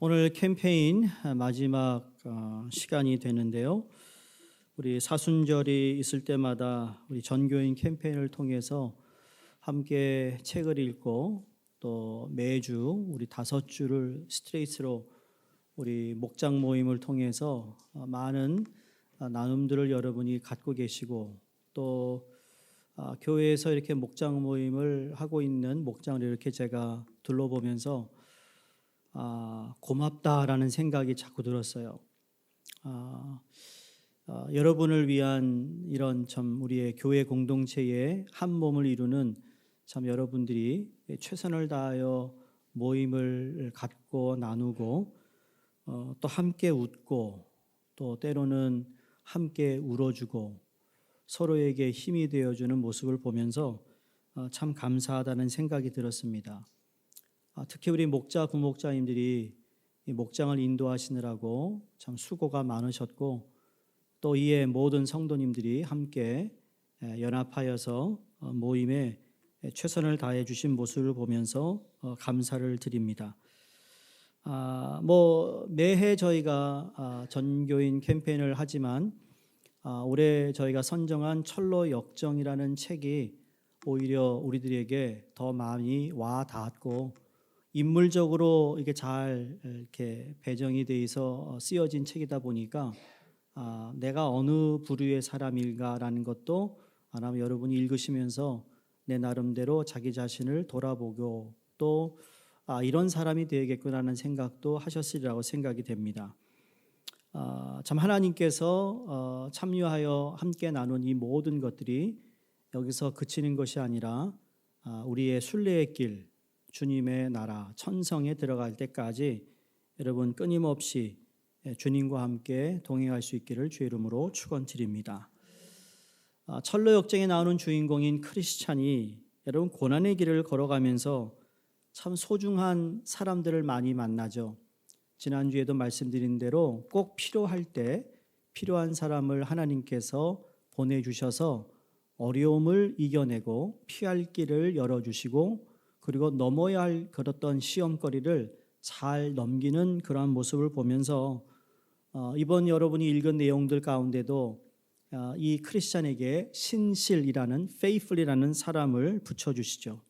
오늘 캠페인 마지막 시간이 되는데요. 우리 사순절이 있을 때마다 우리 전교인 캠페인을 통해서 함께 책을 읽고 또 매주 우리 5주를 스트레이트로 우리 목장 모임을 통해서 많은 나눔들을 여러분이 갖고 계시고 또 교회에서 이렇게 목장 모임을 하고 있는 목장을 이렇게 제가 둘러보면서 고맙다라는 생각이 자꾸 들었어요. 여러분을 위한 이런 참 우리의 교회 공동체의 한 몸을 이루는 참 여러분들이 최선을 다하여 모임을 갖고 나누고 또 함께 웃고 또 때로는 함께 울어주고 서로에게 힘이 되어주는 모습을 보면서 참 감사하다는 생각이 들었습니다. 특히 우리 목자 부목자님들이 이 목장을 인도하시느라고 참 수고가 많으셨고 또 이에 모든 성도님들이 함께 연합하여서 모임에 최선을 다해 주신 모습을 보면서 감사를 드립니다. 매해 저희가 전교인 캠페인을 하지만 올해 저희가 선정한 철로 역정이라는 책이 오히려 우리들에게 더 많이 와 닿았고 인물적으로 이게 잘 이렇게 배정이 돼 있어 쓰여진 책이다 보니까 내가 어느 부류의 사람일까라는 것도 아마 여러분이 읽으시면서 내 나름대로 자기 자신을 돌아보고 또 이런 사람이 되겠구나라는 생각도 하셨으리라고 생각이 됩니다. 참 하나님께서 참여하여 함께 나눈 이 모든 것들이 여기서 그치는 것이 아니라 우리의 순례의 길 주님의 나라 천성에 들어갈 때까지 여러분 끊임없이 주님과 함께 동행할 수 있기를 주의 이름으로 축원드립니다. 철로 역정에 나오는 주인공인 크리스찬이 여러분 고난의 길을 걸어가면서 참 소중한 사람들을 많이 만나죠. 지난주에도 말씀드린 대로 꼭 필요할 때 필요한 사람을 하나님께서 보내주셔서 어려움을 이겨내고 피할 길을 열어주시고 그리고 넘어야 할 그랬던 시험거리를 잘 넘기는 그러한 모습을 보면서 이번 여러분이 읽은 내용들 가운데도 이 크리스찬에게 신실이라는 faithful이라는 사람을 붙여주시죠.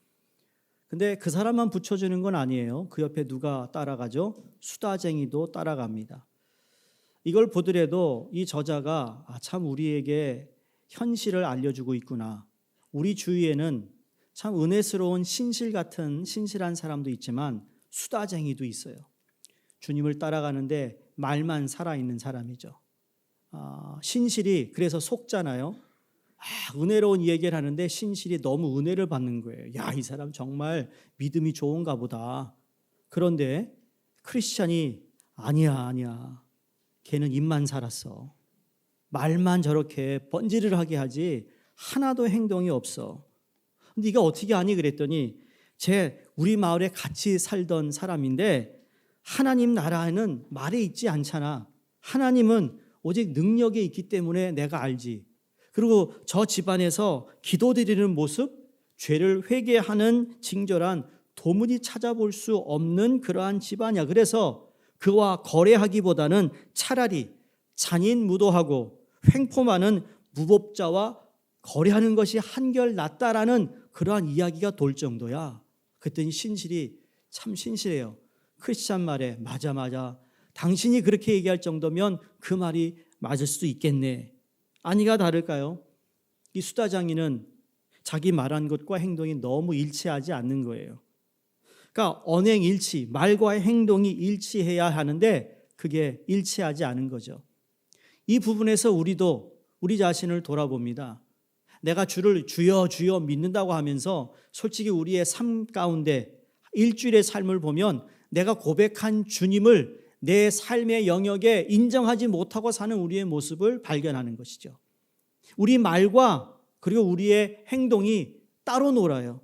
근데 그 사람만 붙여주는 건 아니에요. 그 옆에 누가 따라가죠? 수다쟁이도 따라갑니다. 이걸 보더라도 이 저자가 참 우리에게 현실을 알려주고 있구나. 우리 주위에는 참 은혜스러운 신실 같은 신실한 사람도 있지만 수다쟁이도 있어요. 주님을 따라가는데 말만 살아있는 사람이죠. 신실이 그래서 속잖아요. 은혜로운 얘기를 하는데 신실이 너무 은혜를 받는 거예요. 야, 이 사람 정말 믿음이 좋은가 보다. 그런데 크리스찬이 아니야. 걔는 입만 살았어. 말만 저렇게 번지를 하게 하지 하나도 행동이 없어. 근데 네가 어떻게 아니? 그랬더니 우리 마을에 같이 살던 사람인데 하나님 나라에는 말에 있지 않잖아. 하나님은 오직 능력에 있기 때문에 내가 알지. 그리고 저 집안에서 기도드리는 모습, 죄를 회개하는 징조란 도무지 찾아볼 수 없는 그러한 집안이야. 그래서 그와 거래하기보다는 차라리 잔인무도하고 횡포 많은 무법자와 거래하는 것이 한결 낫다라는 그러한 이야기가 돌 정도야. 그랬더니 신실이 참 신실해요. 크리스찬 말에 맞아. 당신이 그렇게 얘기할 정도면 그 말이 맞을 수도 있겠네. 아니가 다를까요? 이 수다장이는 자기 말한 것과 행동이 너무 일치하지 않는 거예요. 그러니까 언행일치, 말과 행동이 일치해야 하는데 그게 일치하지 않은 거죠. 이 부분에서 우리도 우리 자신을 돌아봅니다. 내가 주를 주여 믿는다고 하면서 솔직히 우리의 삶 가운데 일주일의 삶을 보면 내가 고백한 주님을 내 삶의 영역에 인정하지 못하고 사는 우리의 모습을 발견하는 것이죠. 우리 말과 그리고 우리의 행동이 따로 놀아요.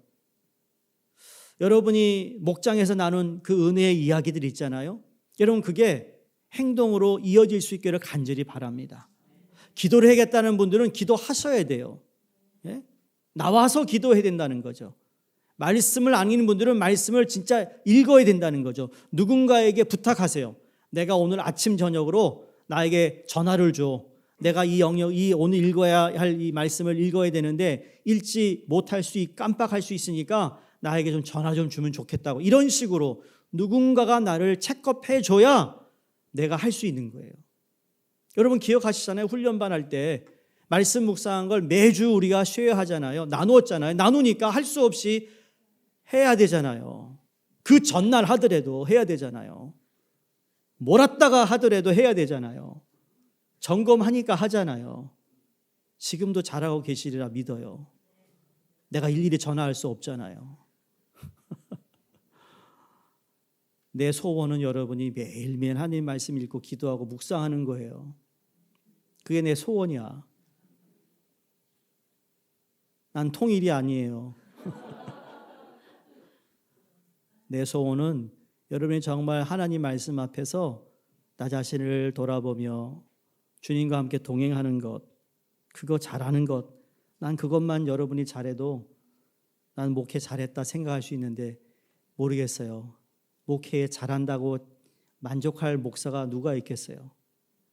여러분이 목장에서 나눈 그 은혜의 이야기들 있잖아요. 여러분 그게 행동으로 이어질 수 있기를 간절히 바랍니다. 기도를 하겠다는 분들은 기도하셔야 돼요. 나와서 기도해야 된다는 거죠. 말씀을 안 읽는 분들은 말씀을 진짜 읽어야 된다는 거죠. 누군가에게 부탁하세요. 내가 오늘 아침 저녁으로 나에게 전화를 줘. 내가 이 오늘 읽어야 할 이 말씀을 읽어야 되는데 읽지 못할 깜빡할 수 있으니까 나에게 좀 전화 좀 주면 좋겠다고. 이런 식으로 누군가가 나를 체크해 줘야 내가 할 수 있는 거예요. 여러분 기억하시잖아요. 훈련반 할 때 말씀 묵상한 걸 매주 우리가 쉐어하잖아요. 나누었잖아요. 나누니까 할 수 없이 해야 되잖아요. 그 전날 하더라도 해야 되잖아요. 몰았다가 하더라도 해야 되잖아요. 점검하니까 하잖아요. 지금도 잘하고 계시리라 믿어요. 내가 일일이 전화할 수 없잖아요. 내 소원은 여러분이 매일매일 하나님 말씀 읽고 기도하고 묵상하는 거예요. 그게 내 소원이야. 난 통일이 아니에요. 내 소원은 여러분이 정말 하나님 말씀 앞에서 나 자신을 돌아보며 주님과 함께 동행하는 것, 그거 잘하는 것, 난 그것만 여러분이 잘해도 난 목회 잘했다 생각할 수 있는데 모르겠어요. 목회에 잘한다고 만족할 목사가 누가 있겠어요?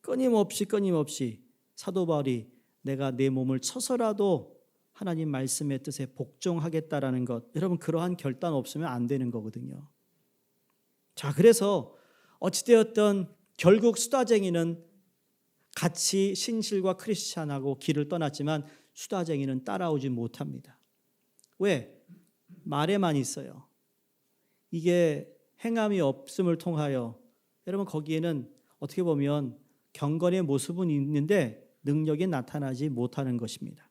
끊임없이 사도 바울이 내가 내 몸을 쳐서라도 하나님 말씀의 뜻에 복종하겠다라는 것, 여러분 그러한 결단 없으면 안 되는 거거든요. 자, 그래서 어찌되었든 결국 수다쟁이는 같이 신실과 크리스찬하고 길을 떠났지만 수다쟁이는 따라오지 못합니다. 왜? 말에만 있어요. 이게 행함이 없음을 통하여 여러분 거기에는 어떻게 보면 경건의 모습은 있는데 능력이 나타나지 못하는 것입니다.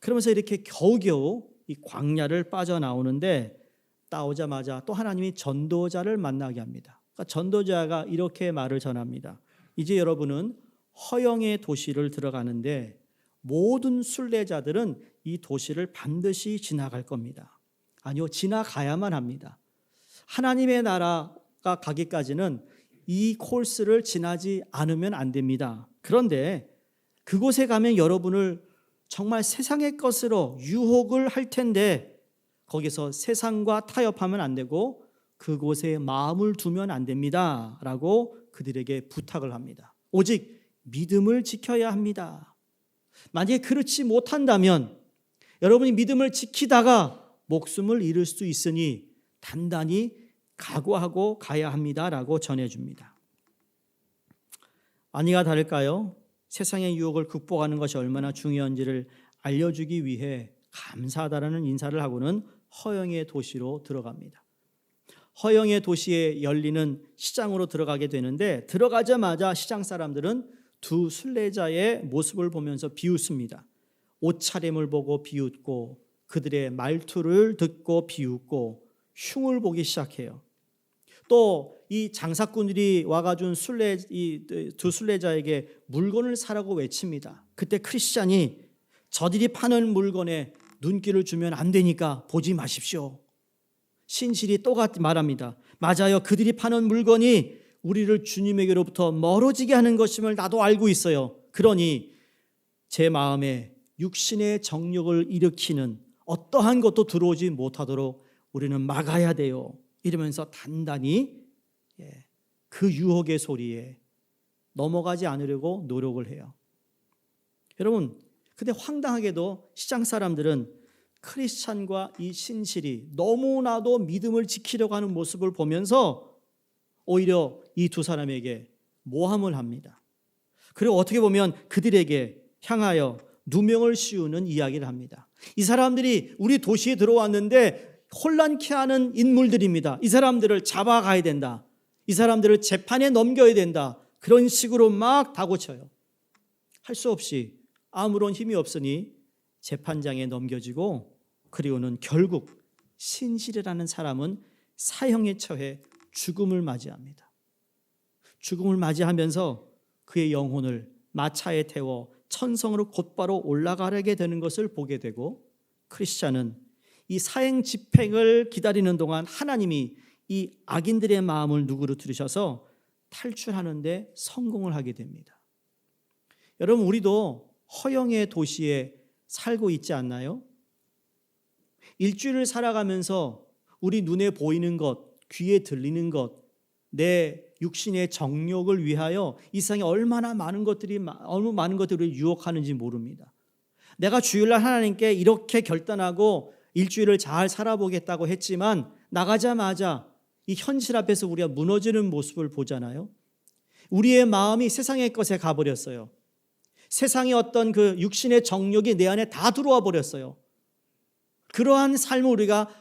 그러면서 이렇게 겨우겨우 이 광야를 빠져나오는데 나오자마자 또 하나님이 전도자를 만나게 합니다. 그러니까 전도자가 이렇게 말을 전합니다. 이제 여러분은 허영의 도시를 들어가는데 모든 순례자들은 이 도시를 반드시 지나갈 겁니다. 아니요, 지나가야만 합니다. 하나님의 나라가 가기까지는 이 코스를 지나지 않으면 안 됩니다. 그런데 그곳에 가면 여러분을 정말 세상의 것으로 유혹을 할 텐데 거기서 세상과 타협하면 안 되고 그곳에 마음을 두면 안 됩니다. 라고 그들에게 부탁을 합니다. 오직 믿음을 지켜야 합니다. 만약에 그렇지 못한다면 여러분이 믿음을 지키다가 목숨을 잃을 수 있으니 단단히 각오하고 가야 합니다라고 전해줍니다. 아니가 다를까요? 세상의 유혹을 극복하는 것이 얼마나 중요한지를 알려주기 위해 감사하다라는 인사를 하고는 허영의 도시로 들어갑니다. 허영의 도시에 열리는 시장으로 들어가게 되는데 들어가자마자 시장 사람들은 두 순례자의 모습을 보면서 비웃습니다. 옷차림을 보고 비웃고 그들의 말투를 듣고 비웃고 흉을 보기 시작해요. 또 이 장사꾼들이 와가준 이 두 순례자에게 물건을 사라고 외칩니다. 그때 크리스찬이 저들이 파는 물건에 눈길을 주면 안 되니까 보지 마십시오. 신실이 또 말합니다. 맞아요. 그들이 파는 물건이 우리를 주님에게로부터 멀어지게 하는 것임을 나도 알고 있어요. 그러니 제 마음에 육신의 정욕을 일으키는 어떠한 것도 들어오지 못하도록 우리는 막아야 돼요. 이러면서 단단히 그 유혹의 소리에 넘어가지 않으려고 노력을 해요. 여러분, 근데 황당하게도 시장 사람들은 크리스찬과 이 신실이 너무나도 믿음을 지키려고 하는 모습을 보면서 오히려 이 두 사람에게 모함을 합니다. 그리고 어떻게 보면 그들에게 향하여 누명을 씌우는 이야기를 합니다. 이 사람들이 우리 도시에 들어왔는데 혼란케 하는 인물들입니다. 이 사람들을 잡아가야 된다. 이 사람들을 재판에 넘겨야 된다. 그런 식으로 막 다고쳐요. 할 수 없이 아무런 힘이 없으니 재판장에 넘겨지고 그리고는 결국 신실이라는 사람은 사형에 처해 죽음을 맞이합니다. 죽음을 맞이하면서 그의 영혼을 마차에 태워 천성으로 곧바로 올라가게 되는 것을 보게 되고 크리스찬은 이 사형 집행을 기다리는 동안 하나님이 이 악인들의 마음을 누그러뜨리셔서 탈출하는 데 성공을 하게 됩니다. 여러분, 우리도 허영의 도시에 살고 있지 않나요? 일주일을 살아가면서 우리 눈에 보이는 것, 귀에 들리는 것, 내 육신의 정욕을 위하여 이 세상에 얼마나 많은 것들이 유혹하는지 모릅니다. 내가 주일날 하나님께 이렇게 결단하고 일주일을 잘 살아보겠다고 했지만 나가자마자 이 현실 앞에서 우리가 무너지는 모습을 보잖아요. 우리의 마음이 세상의 것에 가버렸어요. 세상의 어떤 그 육신의 정욕이 내 안에 다 들어와 버렸어요. 그러한 삶을 우리가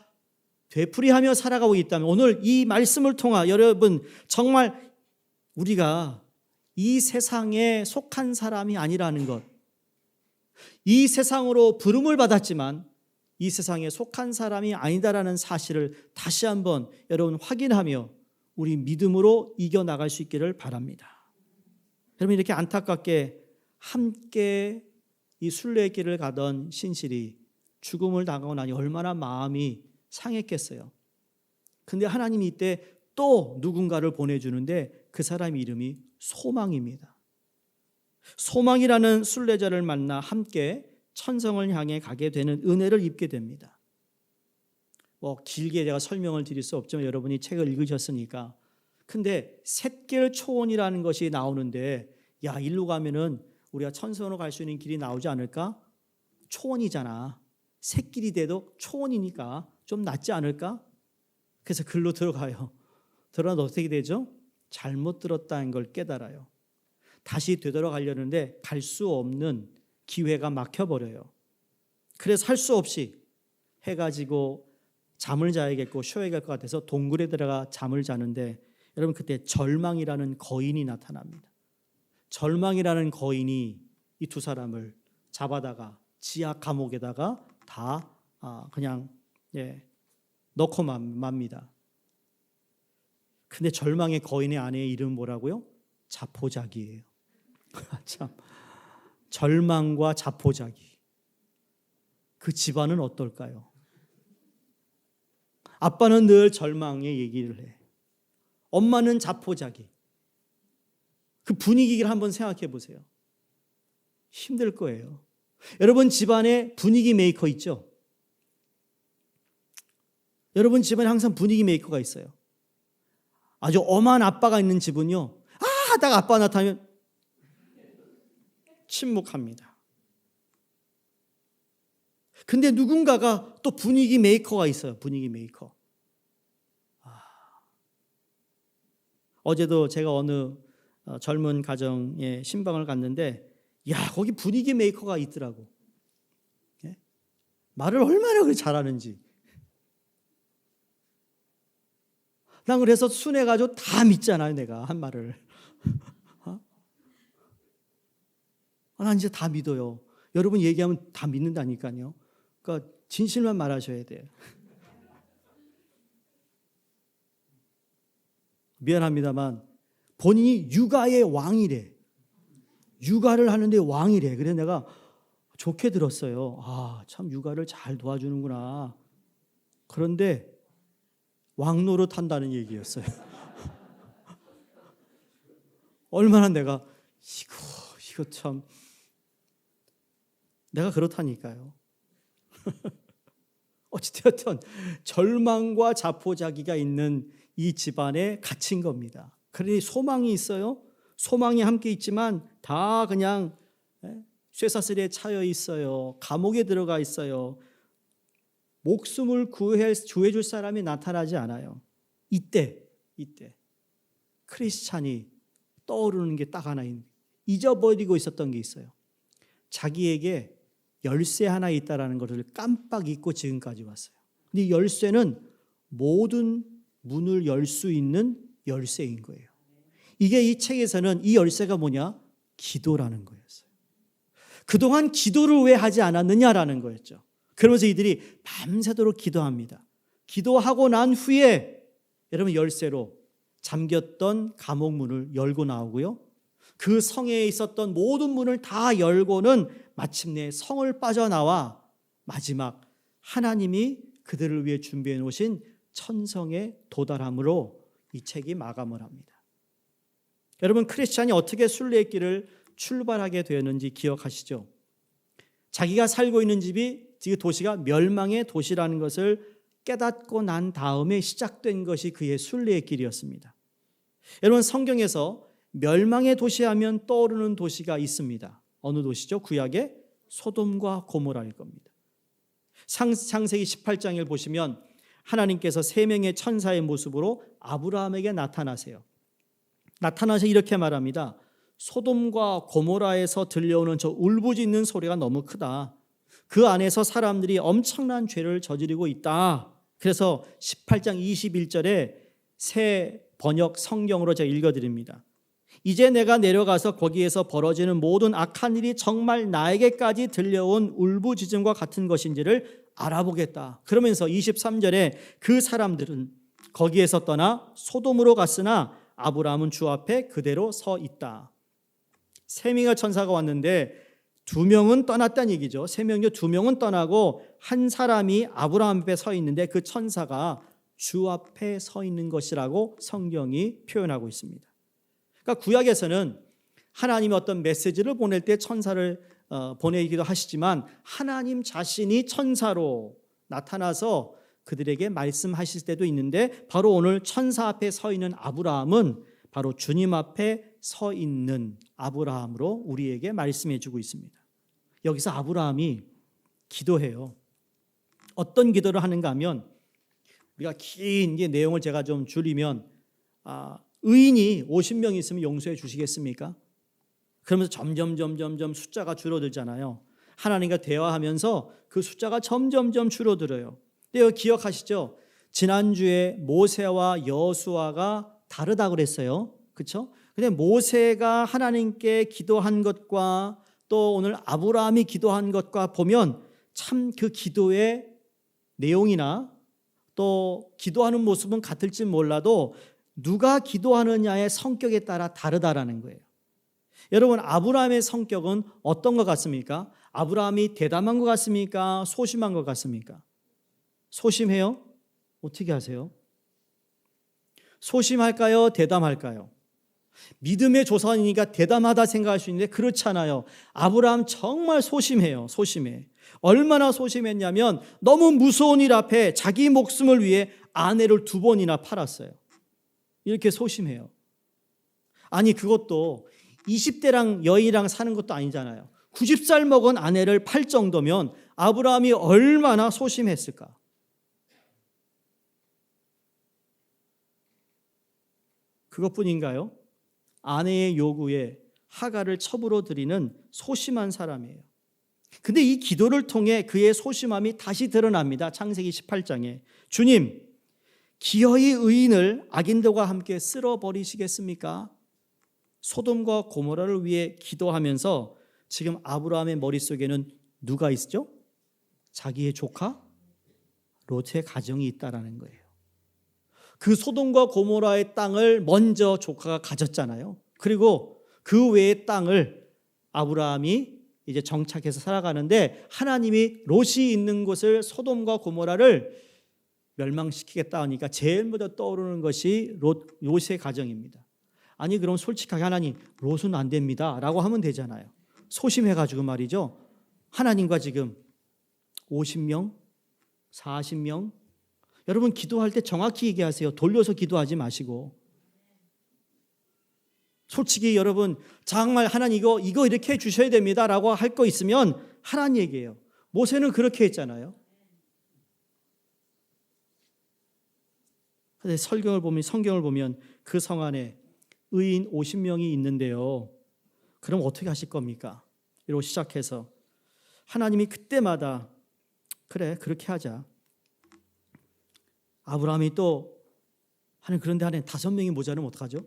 되풀이하며 살아가고 있다면 오늘 이 말씀을 통하 여러분 정말 우리가 이 세상에 속한 사람이 아니라는 것, 이 세상으로 부름을 받았지만 이 세상에 속한 사람이 아니다라는 사실을 다시 한번 여러분 확인하며 우리 믿음으로 이겨나갈 수 있기를 바랍니다. 여러분 이렇게 안타깝게 함께 이 순례의 길을 가던 신실이 죽음을 당하고 나니 얼마나 마음이 상했겠어요. 근데 하나님이 이때 또 누군가를 보내주는데 그 사람 이름이 소망입니다. 소망이라는 순례자를 만나 함께 천성을 향해 가게 되는 은혜를 입게 됩니다. 길게 제가 설명을 드릴 수 없지만 여러분이 책을 읽으셨으니까. 근데 샛길 초원이라는 것이 나오는데 야 일로 가면은 우리가 천성으로 갈 수 있는 길이 나오지 않을까? 초원이잖아. 샛길이 돼도 초원이니까 좀 낫지 않을까? 그래서 글로 들어가요. 들어가면 어떻게 되죠? 잘못 들었다는 걸 깨달아요. 다시 되돌아가려는데 갈 수 없는 기회가 막혀버려요. 그래서 할 수 없이 해가 지고 잠을 자야겠고 쉬어야 될 것 같아서 동굴에 들어가 잠을 자는데 여러분 그때 절망이라는 거인이 나타납니다. 절망이라는 거인이 이 두 사람을 잡아다가 지하 감옥에다가 다 그냥 넣고 맙니다. 근데 절망의 거인의 아내의 이름은 뭐라고요? 자포자기예요. 참 절망과 자포자기. 그 집안은 어떨까요? 아빠는 늘 절망의 얘기를 해. 엄마는 자포자기. 그 분위기를 한번 생각해 보세요. 힘들 거예요. 여러분 집안에 분위기 메이커 있죠? 여러분 집안에 항상 분위기 메이커가 있어요. 아주 엄한 아빠가 있는 집은요. 하다가 아빠가 나타나면 침묵합니다. 근데 누군가가 또 분위기 메이커가 있어요. 분위기 메이커. 어제도 제가 어느 젊은 가정에 신방을 갔는데 야 거기 분위기 메이커가 있더라고. 말을 얼마나 그렇게 잘하는지. 난 그래서 순해가지고 다 믿잖아요. 내가 한 말을. 난 이제 다 믿어요. 여러분 얘기하면 다 믿는다니까요. 그러니까 진실만 말하셔야 돼요. 미안합니다만 본인이 육아의 왕이래. 육아를 하는데 왕이래. 그래서 내가 좋게 들었어요. 참 육아를 잘 도와주는구나. 그런데 왕노릇 한다는 얘기였어요. 얼마나 내가 이거 참 내가 그렇다니까요. 어찌되었든 절망과 자포자기가 있는 이 집안에 갇힌 겁니다. 그러니 소망이 있어요. 소망이 함께 있지만 다 그냥 쇠사슬에 차여 있어요. 감옥에 들어가 있어요. 목숨을 구해줄 사람이 나타나지 않아요. 이때 크리스찬이 떠오르는 게 딱 하나 있는 잊어버리고 있었던 게 있어요. 자기에게 열쇠 하나 있다라는 것을 깜빡 잊고 지금까지 왔어요. 근데 이 열쇠는 모든 문을 열 수 있는 열쇠인 거예요. 이게 이 책에서는 이 열쇠가 뭐냐? 기도라는 거였어요. 그동안 기도를 왜 하지 않았느냐라는 거였죠. 그러면서 이들이 밤새도록 기도합니다. 기도하고 난 후에 여러분 열쇠로 잠겼던 감옥 문을 열고 나오고요. 그 성에 있었던 모든 문을 다 열고는 마침내 성을 빠져나와 마지막 하나님이 그들을 위해 준비해 놓으신 천성에 도달함으로 이 책이 마감을 합니다. 여러분 크리스찬이 어떻게 순례의 길을 출발하게 되었는지 기억하시죠? 자기가 살고 있는 집이 도시가 멸망의 도시라는 것을 깨닫고 난 다음에 시작된 것이 그의 순례의 길이었습니다. 여러분, 성경에서 멸망의 도시 하면 떠오르는 도시가 있습니다. 어느 도시죠? 구약의 소돔과 고모라일 겁니다. 창세기 18장을 보시면 하나님께서 세 명의 천사의 모습으로 아브라함에게 나타나세요. 나타나서 이렇게 말합니다. 소돔과 고모라에서 들려오는 저 울부짖는 소리가 너무 크다. 그 안에서 사람들이 엄청난 죄를 저지르고 있다. 그래서 18장 21절에 새 번역 성경으로 제가 읽어드립니다. 이제 내가 내려가서 거기에서 벌어지는 모든 악한 일이 정말 나에게까지 들려온 울부짖음과 같은 것인지를 알아보겠다. 그러면서 23절에 그 사람들은 거기에서 떠나 소돔으로 갔으나 아브라함은 주 앞에 그대로 서 있다. 세 명의 천사가 왔는데 두 명은 떠났다는 얘기죠. 세 명이 두 명은 떠나고 한 사람이 아브라함 앞에 서 있는데 그 천사가 주 앞에 서 있는 것이라고 성경이 표현하고 있습니다. 그러니까 구약에서는 하나님이 어떤 메시지를 보낼 때 천사를 보내기도 하시지만 하나님 자신이 천사로 나타나서 그들에게 말씀하실 때도 있는데 바로 오늘 천사 앞에 서 있는 아브라함은 바로 주님 앞에 서 있는 아브라함으로 우리에게 말씀해 주고 있습니다. 여기서 아브라함이 기도해요. 어떤 기도를 하는가 하면 우리가 긴 내용을 제가 좀 줄이면 의인이 50명 있으면 용서해 주시겠습니까? 그러면서 점점 숫자가 줄어들잖아요. 하나님과 대화하면서 그 숫자가 점점 줄어들어요. 근데 기억하시죠? 지난주에 모세와 여수아가 다르다고 그랬어요. 그렇죠? 근데 모세가 하나님께 기도한 것과 또 오늘 아브라함이 기도한 것과 보면 참 그 기도의 내용이나 또 기도하는 모습은 같을지 몰라도 누가 기도하느냐의 성격에 따라 다르다라는 거예요. 여러분, 아브라함의 성격은 어떤 것 같습니까? 아브라함이 대담한 것 같습니까? 소심한 것 같습니까? 소심해요? 어떻게 하세요? 소심할까요? 대담할까요? 믿음의 조상이니까 대담하다 생각할 수 있는데 그렇지 않아요. 아브라함 정말 소심해요. 소심해. 얼마나 소심했냐면 너무 무서운 일 앞에 자기 목숨을 위해 아내를 2번이나 팔았어요. 이렇게 소심해요. 아니, 그것도 20대랑 여인이랑 사는 것도 아니잖아요. 90살 먹은 아내를 팔 정도면 아브라함이 얼마나 소심했을까? 그것뿐인가요? 아내의 요구에 하갈을 첩으로 들이는 소심한 사람이에요. 근데 이 기도를 통해 그의 소심함이 다시 드러납니다. 창세기 18장에 주님, 기어이 의인을 악인들과 함께 쓸어버리시겠습니까? 소돔과 고모라를 위해 기도하면서 지금 아브라함의 머릿속에는 누가 있죠? 자기의 조카 롯의 가정이 있다라는 거예요. 그 소돔과 고모라의 땅을 먼저 조카가 가졌잖아요. 그리고 그 외의 땅을 아브라함이 이제 정착해서 살아가는데 하나님이 롯이 있는 곳을 소돔과 고모라를 멸망시키겠다 하니까 제일 먼저 떠오르는 것이 롯의 가정입니다. 아니, 그럼 솔직하게 하나님, 롯은 안 됩니다 라고 하면 되잖아요. 소심해가지고 말이죠. 하나님과 지금 50명, 40명, 여러분 기도할 때 정확히 얘기하세요. 돌려서 기도하지 마시고. 솔직히 여러분 정말 하나님 이거 이렇게 해주셔야 됩니다 라고 할 거 있으면 하라는 얘기예요. 모세는 그렇게 했잖아요. 근데 성경을 보면 그 성 안에 의인 50명이 있는데요. 그럼 어떻게 하실 겁니까? 이러고 시작해서 하나님이 그때마다 그래 그렇게 하자. 아브라함이 또 하나님 그런데 하나님 5명이 모자르면 어떡하죠?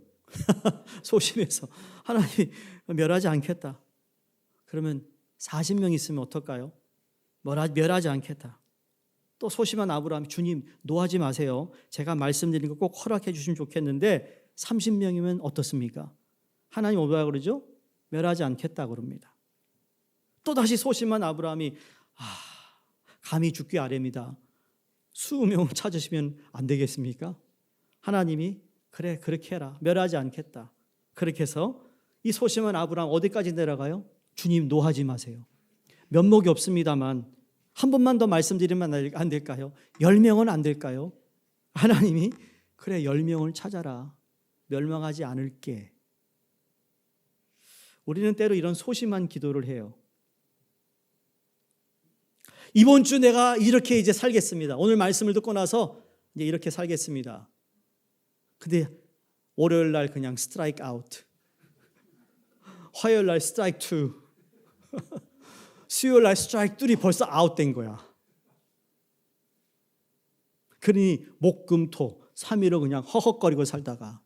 소심해서 하나님 멸하지 않겠다. 그러면 40명 있으면 어떨까요? 멸하지 않겠다. 또 소심한 아브라함이 주님 노하지 마세요. 제가 말씀드린 거 꼭 허락해 주시면 좋겠는데 30명이면 어떻습니까? 하나님 뭐라 그러죠? 멸하지 않겠다 그럽니다. 또 다시 소심한 아브라함이 감히 죽기 아뢰입니다. 20명 찾으시면 안 되겠습니까? 하나님이 그래 그렇게 해라. 멸하지 않겠다. 그렇게 해서 이 소심한 아브라함 어디까지 내려가요? 주님 노하지 마세요. 면목이 없습니다만 한 번만 더 말씀드리면 안 될까요? 10명은 안 될까요? 하나님이 그래 10명을 찾아라. 멸망하지 않을게. 우리는 때로 이런 소심한 기도를 해요. 이번 주 내가 이렇게 이제 살겠습니다. 오늘 말씀을 듣고 나서 이제 이렇게 살겠습니다. 근데 월요일 날 그냥 스트라이크 아웃. 화요일 날 스트라이크 2. 수요일 날 스트라이크 3 벌써 아웃된 거야. 그러니 목, 금, 토 3일을 그냥 허헉거리고 살다가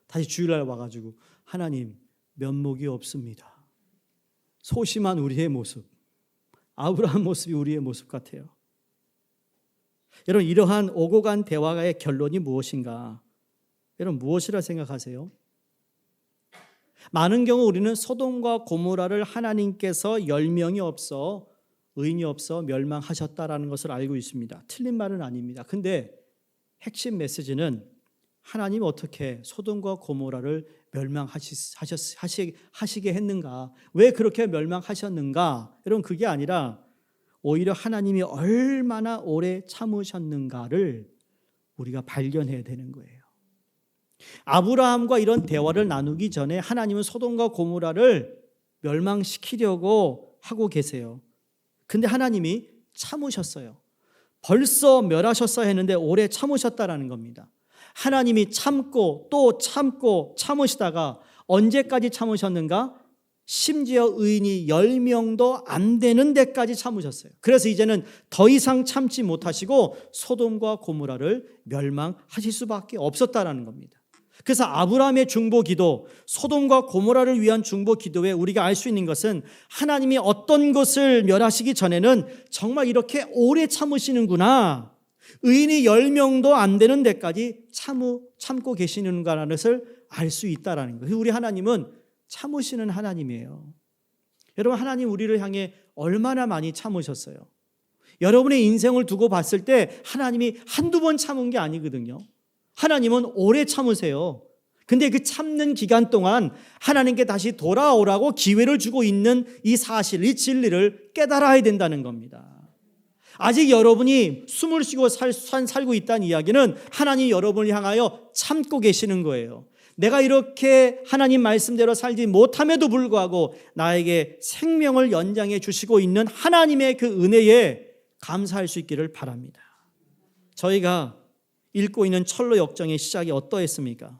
다시 주일날 와가지고 하나님 면목이 없습니다. 소심한 우리의 모습. 아브라함 모습이 우리의 모습 같아요. 여러분 이러한 오고 간 대화의 결론이 무엇인가? 여러분 무엇이라 생각하세요? 많은 경우 우리는 소돔과 고모라를 하나님께서 10명이 없어 의인이 없어 멸망하셨다라는 것을 알고 있습니다. 틀린 말은 아닙니다. 근데 핵심 메시지는 하나님 어떻게 소돔과 고모라를 멸망하시게 했는가? 왜 그렇게 멸망하셨는가? 여러분 그게 아니라 오히려 하나님이 얼마나 오래 참으셨는가를 우리가 발견해야 되는 거예요. 아브라함과 이런 대화를 나누기 전에 하나님은 소돔과 고모라를 멸망시키려고 하고 계세요. 근데 하나님이 참으셨어요. 벌써 멸하셨어야 했는데 오래 참으셨다라는 겁니다. 하나님이 참고 또 참고 참으시다가 언제까지 참으셨는가? 심지어 의인이 10명도 안 되는 데까지 참으셨어요. 그래서 이제는 더 이상 참지 못하시고 소돔과 고모라를 멸망하실 수밖에 없었다라는 겁니다. 그래서 아브라함의 중보 기도, 소돔과 고모라를 위한 중보 기도에 우리가 알 수 있는 것은 하나님이 어떤 것을 멸하시기 전에는 정말 이렇게 오래 참으시는구나. 의인이 10명도 안 되는 데까지 참고 계시는가라는 것을 알 수 있다라는 거예요. 우리 하나님은 참으시는 하나님이에요. 여러분 하나님 우리를 향해 얼마나 많이 참으셨어요. 여러분의 인생을 두고 봤을 때 하나님이 한두 번 참은 게 아니거든요. 하나님은 오래 참으세요. 근데 그 참는 기간 동안 하나님께 다시 돌아오라고 기회를 주고 있는 이 사실, 이 진리를 깨달아야 된다는 겁니다. 아직 여러분이 숨을 쉬고 살고 있다는 이야기는 하나님이 여러분을 향하여 참고 계시는 거예요. 내가 이렇게 하나님 말씀대로 살지 못함에도 불구하고 나에게 생명을 연장해 주시고 있는 하나님의 그 은혜에 감사할 수 있기를 바랍니다. 저희가 읽고 있는 철로 역정의 시작이 어떠했습니까?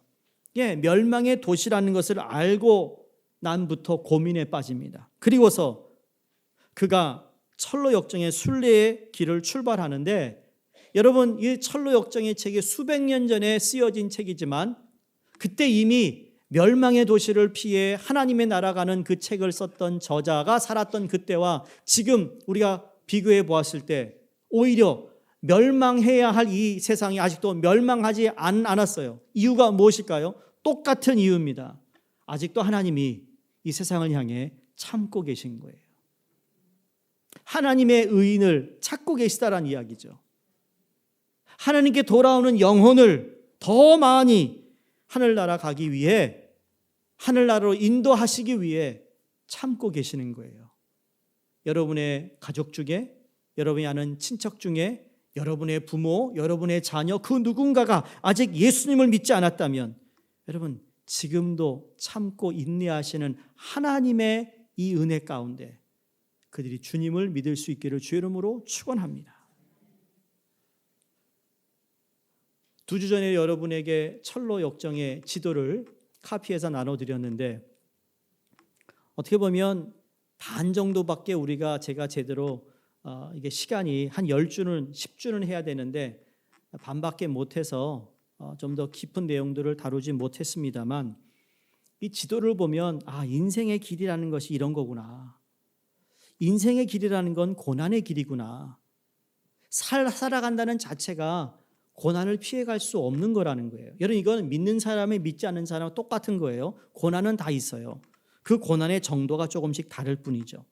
멸망의 도시라는 것을 알고 난부터 고민에 빠집니다. 그리고서 그가 철로 역정의 순례의 길을 출발하는데 여러분 이 철로 역정의 책이 수백 년 전에 쓰여진 책이지만 그때 이미 멸망의 도시를 피해 하나님의 나라 가는 그 책을 썼던 저자가 살았던 그때와 지금 우리가 비교해 보았을 때 오히려 멸망해야 할 이 세상이 아직도 멸망하지 않았어요. 이유가 무엇일까요? 똑같은 이유입니다. 아직도 하나님이 이 세상을 향해 참고 계신 거예요. 하나님의 의인을 찾고 계시다라는 이야기죠. 하나님께 돌아오는 영혼을 더 많이 하늘나라 가기 위해 하늘나라로 인도하시기 위해 참고 계시는 거예요. 여러분의 가족 중에 여러분이 아는 친척 중에 여러분의 부모, 여러분의 자녀 그 누군가가 아직 예수님을 믿지 않았다면 여러분 지금도 참고 인내하시는 하나님의 이 은혜 가운데 그들이 주님을 믿을 수 있기를 주의 이름으로 축원합니다. 2주 전에 여러분에게 철로 역정의 지도를 카피해서 나눠드렸는데 어떻게 보면 반 정도밖에 제가 제대로 이게 시간이 한 10주는 10주는 해야 되는데 반밖에 못해서 좀 더 깊은 내용들을 다루지 못했습니다만 이 지도를 보면 인생의 길이라는 것이 이런 거구나. 인생의 길이라는 건 고난의 길이구나. 살아간다는 자체가 고난을 피해갈 수 없는 거라는 거예요. 여러분 이건 믿는 사람이 믿지 않는 사람은 똑같은 거예요. 고난은 다 있어요. 그 고난의 정도가 조금씩 다를 뿐이죠.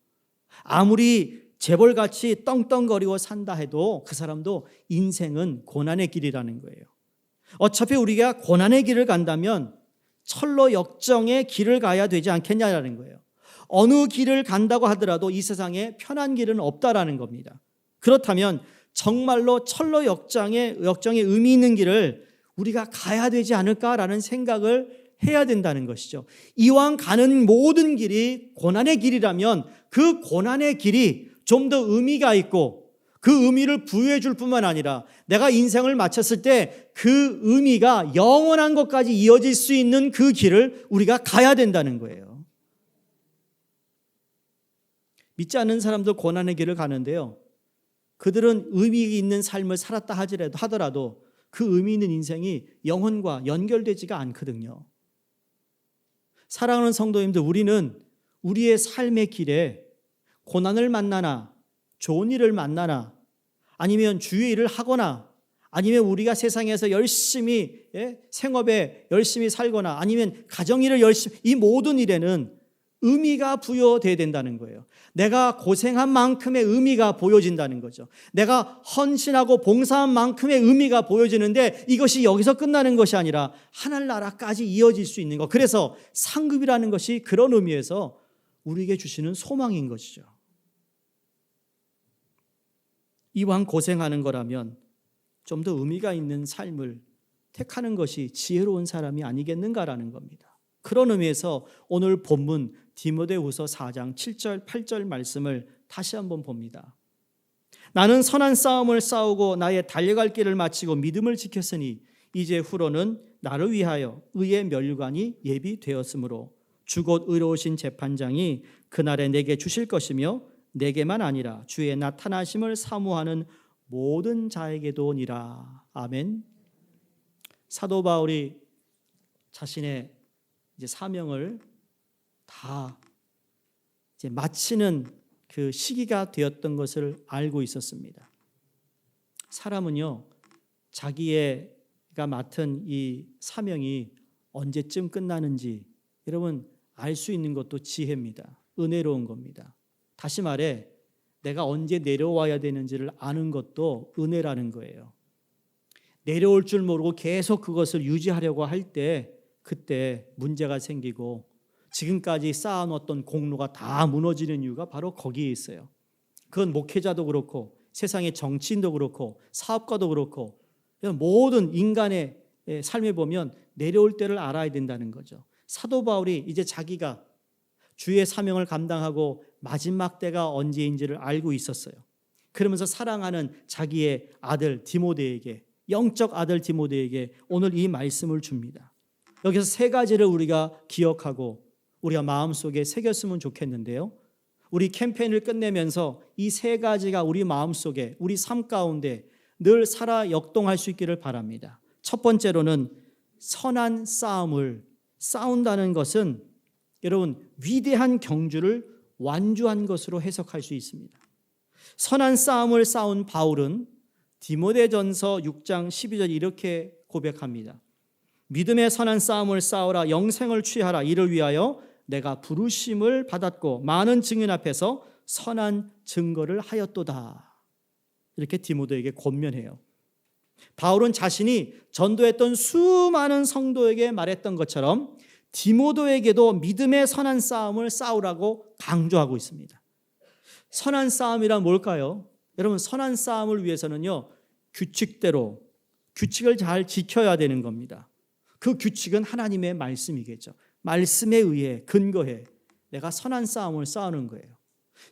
아무리 재벌같이 떵떵거리고 산다 해도 그 사람도 인생은 고난의 길이라는 거예요. 어차피 우리가 고난의 길을 간다면 철로 역정의 길을 가야 되지 않겠냐라는 거예요. 어느 길을 간다고 하더라도 이 세상에 편한 길은 없다라는 겁니다. 그렇다면 정말로 철로 역정의 의미 있는 길을 우리가 가야 되지 않을까라는 생각을 해야 된다는 것이죠. 이왕 가는 모든 길이 고난의 길이라면 그 고난의 길이 좀 더 의미가 있고 그 의미를 부여해 줄 뿐만 아니라 내가 인생을 마쳤을 때 그 의미가 영원한 것까지 이어질 수 있는 그 길을 우리가 가야 된다는 거예요. 믿지 않는 사람들 고난의 길을 가는데요, 그들은 의미 있는 삶을 살았다 하더라도 그 의미 있는 인생이 영혼과 연결되지가 않거든요. 사랑하는 성도님들, 우리는 우리의 삶의 길에 고난을 만나나 좋은 일을 만나나 아니면 주의 일을 하거나 아니면 우리가 세상에서 열심히 생업에 열심히 살거나 아니면 가정일을 열심히, 이 모든 일에는 의미가 부여돼야 된다는 거예요. 내가 고생한 만큼의 의미가 보여진다는 거죠. 내가 헌신하고 봉사한 만큼의 의미가 보여지는데 이것이 여기서 끝나는 것이 아니라 하늘나라까지 이어질 수 있는 것. 그래서 상급이라는 것이 그런 의미에서 우리에게 주시는 소망인 것이죠. 이왕 고생하는 거라면 좀 더 의미가 있는 삶을 택하는 것이 지혜로운 사람이 아니겠는가라는 겁니다. 그런 의미에서 오늘 본문 디모데후서 4장 7절 8절 말씀을 다시 한번 봅니다. 나는 선한 싸움을 싸우고 나의 달려갈 길을 마치고 믿음을 지켰으니 이제 후로는 나를 위하여 의의 멸관이 예비되었으므로 주 곧 의로우신 재판장이 그날에 내게 주실 것이며 내게만 아니라 주의 나타나심을 사모하는 모든 자에게도니라. 아멘. 사도 바울이 자신의 이제 사명을 다 이제 마치는 그 시기가 되었던 것을 알고 있었습니다. 사람은요, 자기가 맡은 이 사명이 언제쯤 끝나는지 여러분 알 수 있는 것도 지혜입니다. 은혜로운 겁니다. 다시 말해 내가 언제 내려와야 되는지를 아는 것도 은혜라는 거예요. 내려올 줄 모르고 계속 그것을 유지하려고 할 때 그때 문제가 생기고 지금까지 쌓아놓았던 공로가 다 무너지는 이유가 바로 거기에 있어요. 그건 목회자도 그렇고 세상의 정치인도 그렇고 사업가도 그렇고 모든 인간의 삶에 보면 내려올 때를 알아야 된다는 거죠. 사도 바울이 이제 자기가 주의 사명을 감당하고 마지막 때가 언제인지를 알고 있었어요. 그러면서 사랑하는 자기의 아들 디모데에게, 영적 아들 디모데에게 오늘 이 말씀을 줍니다. 여기서 세 가지를 우리가 기억하고 우리가 마음속에 새겼으면 좋겠는데요, 우리 캠페인을 끝내면서 이 세 가지가 우리 마음속에, 우리 삶 가운데 늘 살아 역동할 수 있기를 바랍니다. 첫 번째로는 선한 싸움을 싸운다는 것은 여러분 위대한 경주를 완주한 것으로 해석할 수 있습니다. 선한 싸움을 싸운 바울은 디모데전서 6장 12절 이렇게 고백합니다. 믿음의 선한 싸움을 싸우라, 영생을 취하라. 이를 위하여 내가 부르심을 받았고 많은 증인 앞에서 선한 증거를 하였도다. 이렇게 디모데에게 권면해요. 바울은 자신이 전도했던 수많은 성도에게 말했던 것처럼 디모데에게도 믿음의 선한 싸움을 싸우라고 강조하고 있습니다. 선한 싸움이란 뭘까요? 여러분, 선한 싸움을 위해서는요, 규칙대로, 규칙을 잘 지켜야 되는 겁니다. 그 규칙은 하나님의 말씀이겠죠. 말씀에 의해 근거해 내가 선한 싸움을 싸우는 거예요.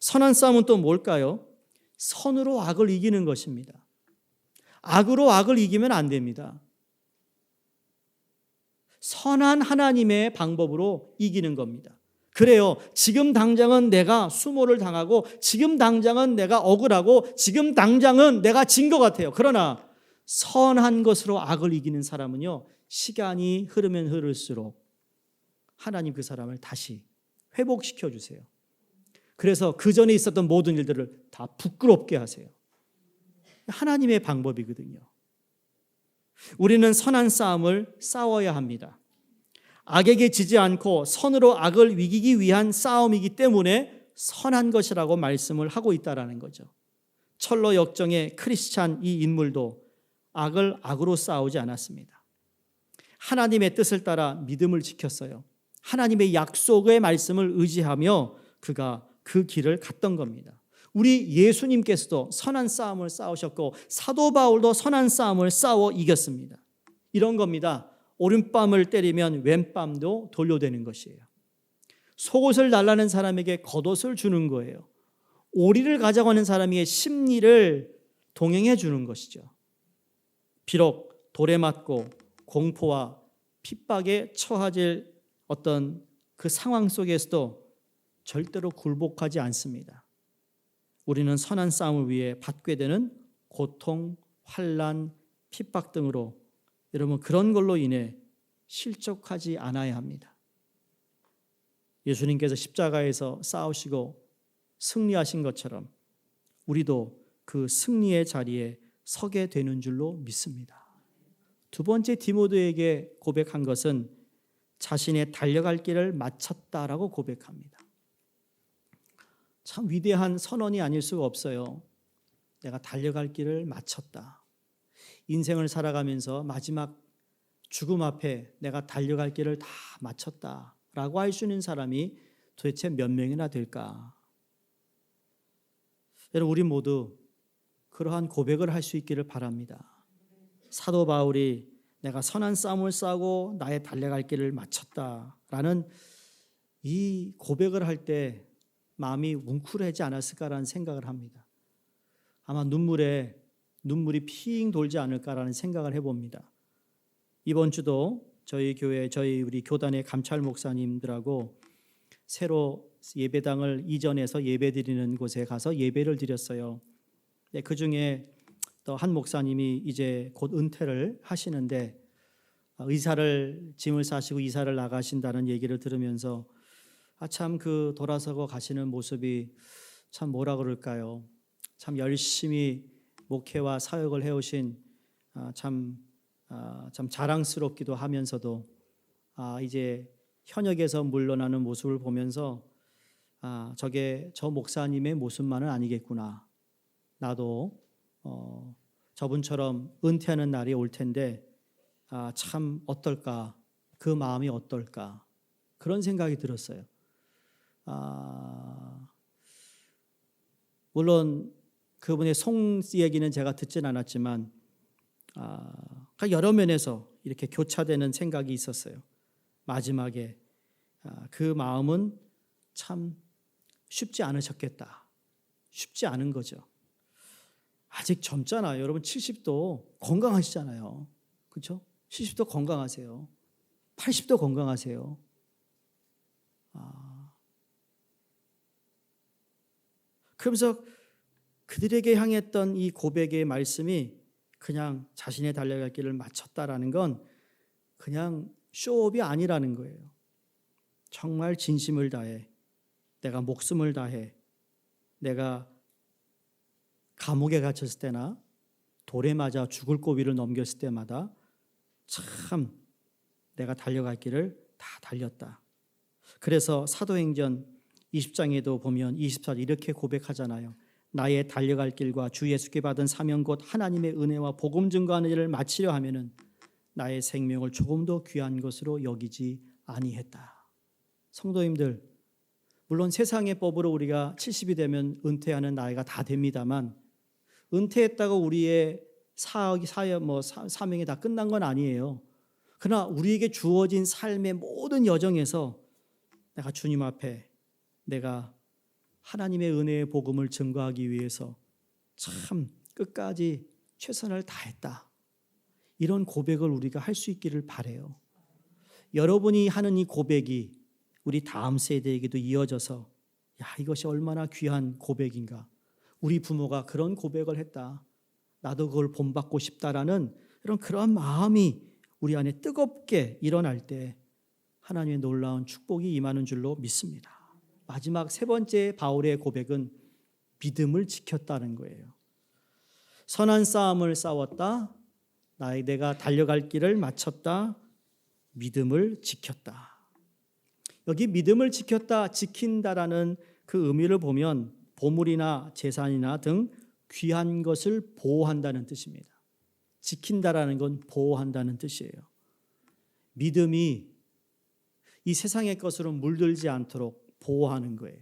선한 싸움은 또 뭘까요? 선으로 악을 이기는 것입니다. 악으로 악을 이기면 안 됩니다. 선한 하나님의 방법으로 이기는 겁니다. 그래요, 지금 당장은 내가 수모를 당하고 지금 당장은 내가 억울하고 지금 당장은 내가 진 것 같아요. 그러나 선한 것으로 악을 이기는 사람은요, 시간이 흐르면 흐를수록 하나님 그 사람을 다시 회복시켜 주세요. 그래서 그 전에 있었던 모든 일들을 다 부끄럽게 하세요. 하나님의 방법이거든요. 우리는 선한 싸움을 싸워야 합니다. 악에게 지지 않고 선으로 악을 이기기 위한 싸움이기 때문에 선한 것이라고 말씀을 하고 있다는 거죠. 철로 역정의 크리스찬 이 인물도 악을 악으로 싸우지 않았습니다. 하나님의 뜻을 따라 믿음을 지켰어요. 하나님의 약속의 말씀을 의지하며 그가 그 길을 갔던 겁니다. 우리 예수님께서도 선한 싸움을 싸우셨고 사도 바울도 선한 싸움을 싸워 이겼습니다. 이런 겁니다. 오른뺨을 때리면 왼뺨도 돌려대는 것이에요. 속옷을 달라는 사람에게 겉옷을 주는 거예요. 오리를 가져가는 사람의 심리를 동행해 주는 것이죠. 비록 돌에 맞고 공포와 핍박에 처해질 어떤 그 상황 속에서도 절대로 굴복하지 않습니다. 우리는 선한 싸움을 위해 받게 되는 고통, 환난, 핍박 등으로 여러분 그런 걸로 인해 실족하지 않아야 합니다. 예수님께서 십자가에서 싸우시고 승리하신 것처럼 우리도 그 승리의 자리에 서게 되는 줄로 믿습니다. 두 번째 디모데에게 고백한 것은 자신의 달려갈 길을 마쳤다라고 고백합니다. 참 위대한 선언이 아닐 수가 없어요. 내가 달려갈 길을 마쳤다. 인생을 살아가면서 마지막 죽음 앞에 내가 달려갈 길을 다 마쳤다라고 할 수 있는 사람이 도대체 몇 명이나 될까? 여러분 우리 모두 그러한 고백을 할 수 있기를 바랍니다. 사도 바울이 내가 선한 싸움을 싸고 나의 달려갈 길을 마쳤다라는 이 고백을 할 때 마음이 뭉클하지 않았을까라는 생각을 합니다. 아마 눈물이 핑 돌지 않을까라는 생각을 해봅니다. 이번 주도 저희 교회, 우리 교단의 감찰 목사님들하고 새로 예배당을 이전해서 예배드리는 곳에 가서 예배를 드렸어요. 그 중에 또 한 목사님이 이제 곧 은퇴를 하시는데 짐을 싸시고 이사를 나가신다는 얘기를 들으면서 참 그 돌아서고 가시는 모습이 참 뭐라 그럴까요? 참 열심히 목회와 사역을 해오신 참 자랑스럽기도 하면서도 이제 현역에서 물러나는 모습을 보면서 저게 저 목사님의 모습만은 아니겠구나. 나도 저분처럼 은퇴하는 날이 올 텐데 참 어떨까? 그 마음이 어떨까? 그런 생각이 들었어요. 물론 그분의 송 얘기는 제가 듣진 않았지만 여러 면에서 이렇게 교차되는 생각이 있었어요. 마지막에 그 마음은 참 쉽지 않으셨겠다. 쉽지 않은 거죠. 아직 젊잖아요. 여러분 70도 건강하시잖아요. 그렇죠? 70도 건강하세요. 80도 건강하세요. 그러면서 그들에게 향했던 이 고백의 말씀이 그냥 자신의 달려갈 길을 마쳤다라는 건 그냥 쇼업이 아니라는 거예요. 정말 진심을 다해, 내가 목숨을 다해, 내가 감옥에 갇혔을 때나 돌에 맞아 죽을 고비를 넘겼을 때마다 참 내가 달려갈 길을 다 달렸다. 그래서 사도행전 20장에도 보면 24절 이렇게 고백하잖아요. 나의 달려갈 길과 주 예수께 받은 사명 곧 하나님의 은혜와 복음 증거하는 일을 마치려 하면은 나의 생명을 조금도 귀한 것으로 여기지 아니했다. 성도님들, 물론 세상의 법으로 우리가 70이 되면 은퇴하는 나이가 다 됩니다만 은퇴했다고 우리의 사명이 다 끝난 건 아니에요. 그러나 우리에게 주어진 삶의 모든 여정에서 내가 주님 앞에 내가 하나님의 은혜의 복음을 증거하기 위해서 참 끝까지 최선을 다했다. 이런 고백을 우리가 할 수 있기를 바라요. 여러분이 하는 이 고백이 우리 다음 세대에게도 이어져서 이것이 얼마나 귀한 고백인가. 우리 부모가 그런 고백을 했다. 나도 그걸 본받고 싶다라는 그런 마음이 우리 안에 뜨겁게 일어날 때 하나님의 놀라운 축복이 임하는 줄로 믿습니다. 마지막 세 번째 바울의 고백은 믿음을 지켰다는 거예요. 선한 싸움을 싸웠다. 내가 달려갈 길을 마쳤다. 믿음을 지켰다. 여기 믿음을 지켰다, 지킨다라는 그 의미를 보면 보물이나 재산이나 등 귀한 것을 보호한다는 뜻입니다. 지킨다라는 건 보호한다는 뜻이에요. 믿음이 이 세상의 것으로 물들지 않도록 보호하는 거예요.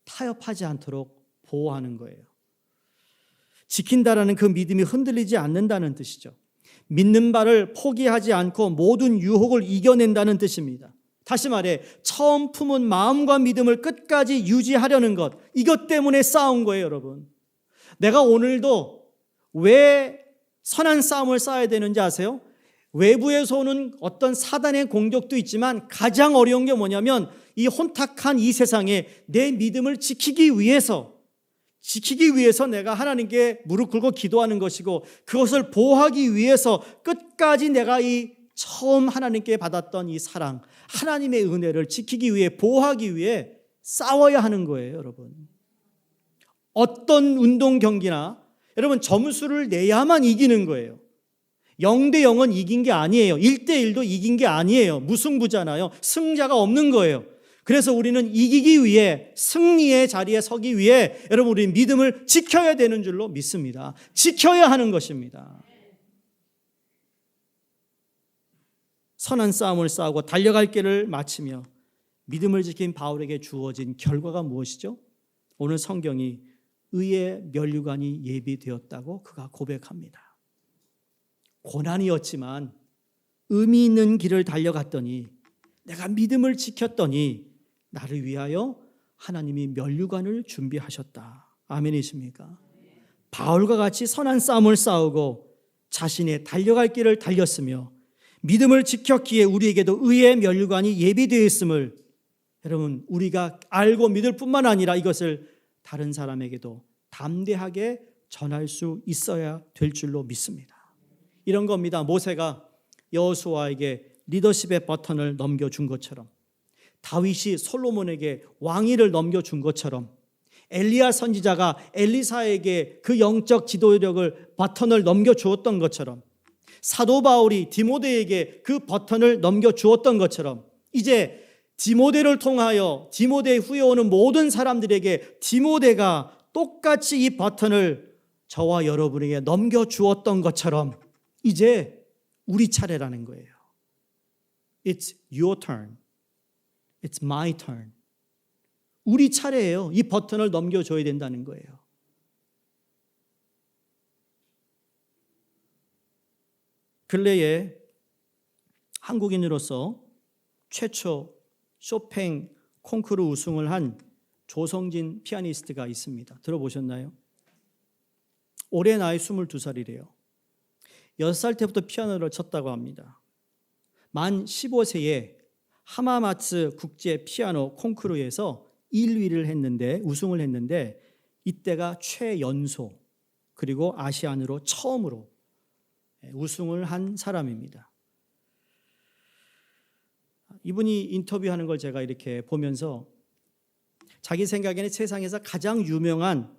타협하지 않도록 보호하는 거예요. 지킨다라는 그 믿음이 흔들리지 않는다는 뜻이죠. 믿는 바를 포기하지 않고 모든 유혹을 이겨낸다는 뜻입니다. 다시 말해 처음 품은 마음과 믿음을 끝까지 유지하려는 것, 이것 때문에 싸운 거예요, 여러분. 내가 오늘도 왜 선한 싸움을 싸워야 되는지 아세요? 외부에서 오는 어떤 사단의 공격도 있지만 가장 어려운 게 뭐냐면 이 혼탁한 이 세상에 내 믿음을 지키기 위해서 내가 하나님께 무릎 꿇고 기도하는 것이고, 그것을 보호하기 위해서 끝까지 내가 이 처음 하나님께 받았던 이 사랑, 하나님의 은혜를 지키기 위해, 보호하기 위해 싸워야 하는 거예요, 여러분. 어떤 운동 경기나 여러분 점수를 내야만 이기는 거예요. 0대 0은 이긴 게 아니에요. 1대 1도 이긴 게 아니에요. 무승부잖아요. 승자가 없는 거예요. 그래서 우리는 이기기 위해, 승리의 자리에 서기 위해 여러분 우리 믿음을 지켜야 되는 줄로 믿습니다. 지켜야 하는 것입니다. 선한 싸움을 싸우고 달려갈 길을 마치며 믿음을 지킨 바울에게 주어진 결과가 무엇이죠? 오늘 성경이 의의 면류관이 예비되었다고 그가 고백합니다. 고난이었지만 의미 있는 길을 달려갔더니, 내가 믿음을 지켰더니 나를 위하여 하나님이 면류관을 준비하셨다. 아멘이십니까? 바울과 같이 선한 싸움을 싸우고 자신의 달려갈 길을 달렸으며 믿음을 지켰기에 우리에게도 의의 면류관이 예비되어 있음을 여러분 우리가 알고 믿을 뿐만 아니라 이것을 다른 사람에게도 담대하게 전할 수 있어야 될 줄로 믿습니다. 이런 겁니다. 모세가 여호수아에게 리더십의 버튼을 넘겨준 것처럼, 다윗이 솔로몬에게 왕위를 넘겨준 것처럼, 엘리야 선지자가 엘리사에게 그 영적 지도력을 버튼을 넘겨주었던 것처럼, 사도 바울이 디모데에게 그 버튼을 넘겨주었던 것처럼, 이제 디모데를 통하여 디모데 후에 오는 모든 사람들에게 디모데가 똑같이 이 버튼을 저와 여러분에게 넘겨주었던 것처럼 이제 우리 차례라는 거예요. It's your turn. It's my turn. 우리 차례예요. 이 버튼을 넘겨줘야 된다는 거예요. 근래에 한국인으로서 최초 쇼팽 콩쿠르 우승을 한 조성진 피아니스트가 있습니다. 들어보셨나요? 올해 나이 22살이래요. 6살 때부터 피아노를 쳤다고 합니다. 만 15세에 하마마츠 국제 피아노 콩쿠르에서 1위를 했는데, 우승을 했는데 이때가 최연소 그리고 아시안으로 처음으로 우승을 한 사람입니다. 이분이 인터뷰하는 걸 제가 이렇게 보면서 자기 생각에는 세상에서 가장 유명한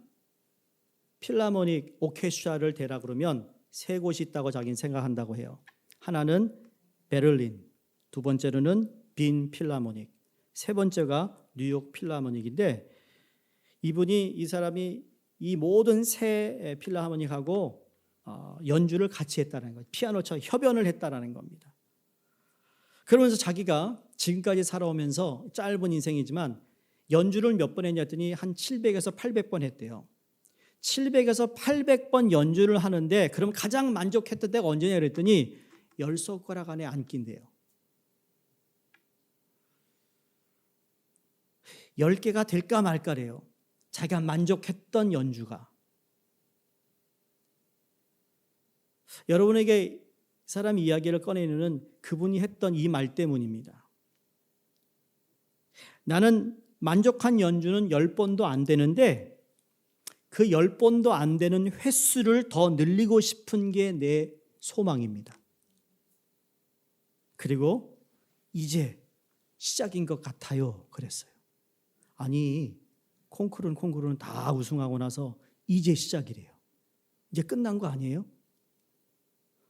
필라모닉 오케스트라를 대라 그러면 3곳이 있다고 자기는 생각한다고 해요. 하나는 베를린, 두 번째로는 빈 필라모닉, 세 번째가 뉴욕 필라모닉인데, 이 사람이 이 모든 세 필라모닉하고 연주를 같이 했다는 거예요. 피아노처럼 협연을 했다는 겁니다. 그러면서 자기가 지금까지 살아오면서 짧은 인생이지만 연주를 몇 번 했냐 했더니 한 700에서 800번 했대요. 700에서 800번 연주를 하는데 그럼 가장 만족했던 때가 언제냐 그랬더니 10손가락 안에 안 낀대요. 10개가 될까 말까래요. 자기가 만족했던 연주가. 여러분에게 사람 이야기를 꺼내는 그분이 했던 이 말 때문입니다. 나는 만족한 연주는 10번도 안 되는데 그 10번도 안 되는 횟수를 더 늘리고 싶은 게 내 소망입니다. 그리고 이제 시작인 것 같아요. 그랬어요. 아니, 콩쿠르는 다 우승하고 나서 이제 시작이래요. 이제 끝난 거 아니에요?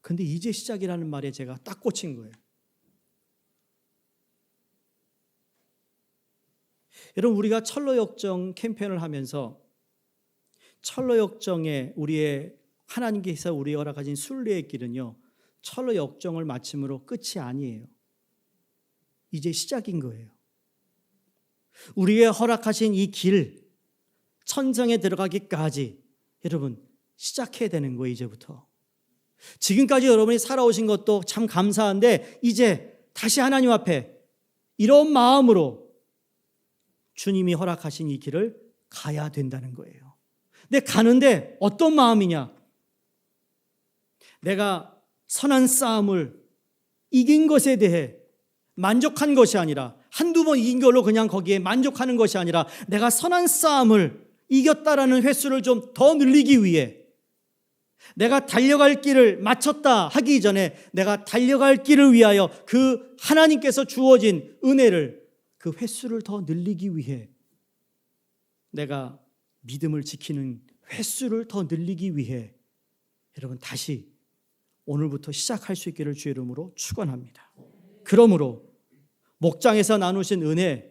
근데 이제 시작이라는 말에 제가 딱 꽂힌 거예요. 여러분, 우리가 철로역정 캠페인을 하면서 철로역정에 우리의 하나님께서 우리에 허락하신 순례의 길은요, 철로역정을 마침으로 끝이 아니에요. 이제 시작인 거예요. 우리의 허락하신 이 길, 천성에 들어가기까지 여러분 시작해야 되는 거예요. 이제부터. 지금까지 여러분이 살아오신 것도 참 감사한데 이제 다시 하나님 앞에 이런 마음으로 주님이 허락하신 이 길을 가야 된다는 거예요. 근데 가는데 어떤 마음이냐? 내가 선한 싸움을 이긴 것에 대해 만족한 것이 아니라 한두 번 이긴 걸로 그냥 거기에 만족하는 것이 아니라 내가 선한 싸움을 이겼다라는 횟수를 좀 더 늘리기 위해 내가 달려갈 길을 마쳤다 하기 전에 내가 달려갈 길을 위하여 그 하나님께서 주어진 은혜를 그 횟수를 더 늘리기 위해 내가 믿음을 지키는 횟수를 더 늘리기 위해 여러분 다시 오늘부터 시작할 수 있기를 주의 이름으로 축원합니다. 그러므로 목장에서 나누신 은혜,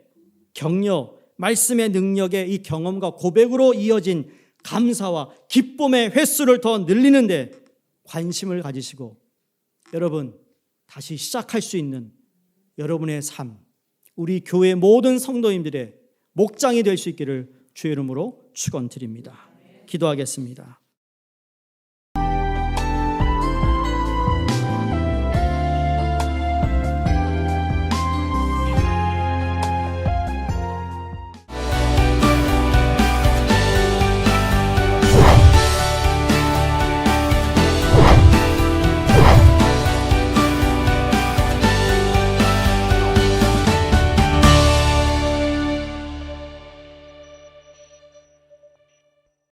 격려, 말씀의 능력의 이 경험과 고백으로 이어진 감사와 기쁨의 횟수를 더 늘리는데 관심을 가지시고 여러분 다시 시작할 수 있는 여러분의 삶, 우리 교회 모든 성도님들의 목장이 될 수 있기를 주의 이름으로 축원드립니다. 기도하겠습니다.